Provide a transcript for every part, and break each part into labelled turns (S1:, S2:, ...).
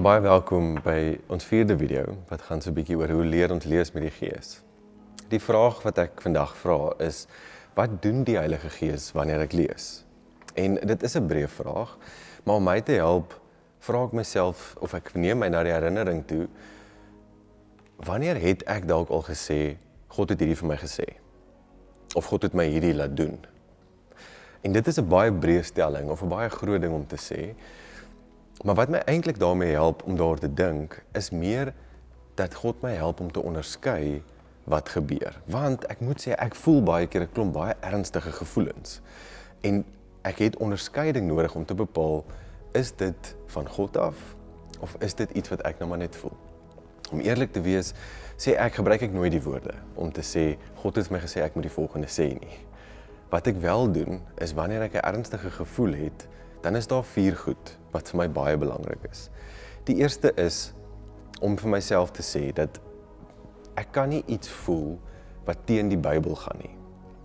S1: Baie welkom by ons 4de video, wat gaan so 'n bietjie oor hoe leer ons lees met die Gees. Die vraag wat ek vandag vra is, wat doen die Heilige Gees wanneer ek lees? En dit is 'n breë vraag, maar om my te help, vra ek myself, of ek neem my na die herinnering toe, wanneer het ek dalk al gesê, God het hierdie vir my gesê? Of God het my hierdie laat doen? En dit is 'n baie breë stelling, of 'n baie groot ding om te sê, maar wat my eintlik daarmee help om daar te dink, is meer dat God my help om te onderskei wat gebeur. Want ek moet sê, ek voel baie keer 'n klomp baie ernstige gevoelens. En ek het onderskeiding nodig om te bepaal, is dit van God af, of is dit iets wat ek nou maar net voel? Om eerlik te wees, gebruik ek nooit die woorde, om te sê, God het my gesê, ek moet die volgende sê nie. Wat ek wel doen, is wanneer ek 'n ernstige gevoel het, dan is daar 4 goed, wat vir my baie belangrik is. Die eerste is, om vir myself te sê, dat ek kan nie iets voel, wat teen die Bybel gaan nie.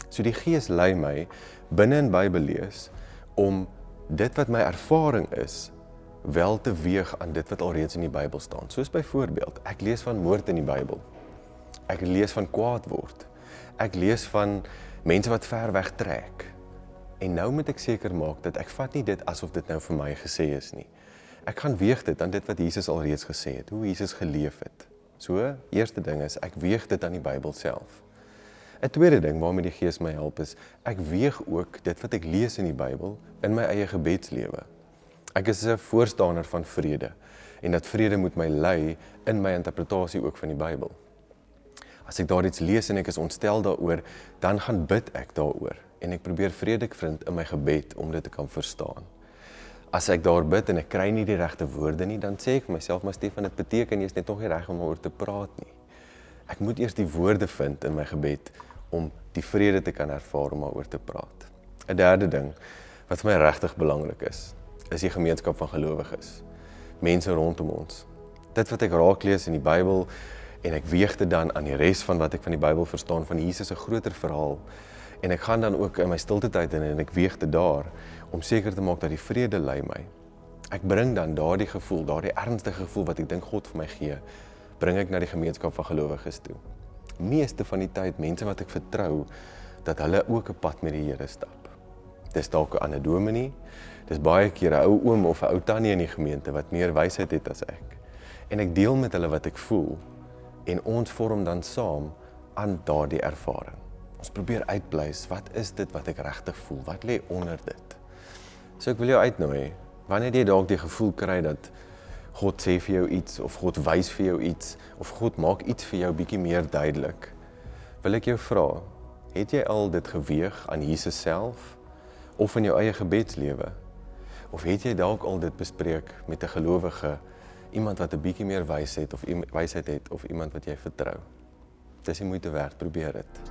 S1: So die Gees lei my, binne in Bybel lees, om dit wat my ervaring is, wel te weeg aan dit wat alreeds in die Bybel staan. Soos byvoorbeeld, ek lees van moord in die Bybel. Ek lees van kwaad word. Ek lees van mense wat ver weg trek. En nou moet ek seker maak dat ek vat nie dit asof dit nou vir my gesê is nie. Ek gaan weeg dit aan dit wat Jesus alreeds gesê het, hoe Jesus geleef het. So, eerste ding is, ek weeg dit aan die Bybel self. 'n Tweede ding waarmee die Gees my help is, ek weeg ook dit wat ek lees in die Bybel in my eie gebedslewe. Ek is 'n voorstander van vrede, en dat vrede moet my lei in my interpretasie ook van die Bybel. As ek daar iets lees en ek is ontstel daaroor, dan gaan bid ek daaroor, en ek probeer vrede vind in my gebed om dit te kan verstaan. As ek daar bid en ek kry nie die regte woorde nie, dan sê ek vir myself, maar Stefan, dit beteken jy is net nog nie reg om oor te praat nie. Ek moet eers die woorde vind in my gebed om die vrede te kan ervaar om oor te praat. 'n Derde ding wat vir my regtig belangrik is die gemeenskap van gelowiges. Mense rondom ons. Dit wat ek raak lees in die Bybel en ek weeg dit dan aan die res van wat ek van die Bybel verstaan van Jesus 'n groter verhaal. En ek gaan dan ook in my stilte tyd in en ek weeg dit daar om seker te maak dat die vrede lei my. Ek bring dan daardie gevoel, daardie ernstige gevoel wat ek dink God vir my gee, bring ek na die gemeenskap van gelowiges toe. Meeste van die tyd mense wat ek vertrou, dat hulle ook 'n pad met die Here stap. Dis dalk 'n ander dominee, dis baie keer 'n ou oom of 'n ou tannie in die gemeente wat meer wysheid het as ek. En ek deel met hulle wat ek voel, en ons vorm dan saam aan daardie ervaring. Ons probeer uitbluis, wat is dit wat ek regtig voel? Wat lê onder dit? So ek wil jou uitnooi, wanneer jy dalk die gevoel kry dat God sê vir jou iets, of God wys vir jou iets, of God maak iets vir jou bietjie meer duidelik, wil ek jou vra, het jy al dit geweeg aan Jesus self, of in jou eie gebedslewe? Of het jy dalk al dit bespreek met 'n gelowige, iemand wat 'n bietjie meer wysheid het, of iemand wat jy vertrou? Dis die moeite werd, probeer dit.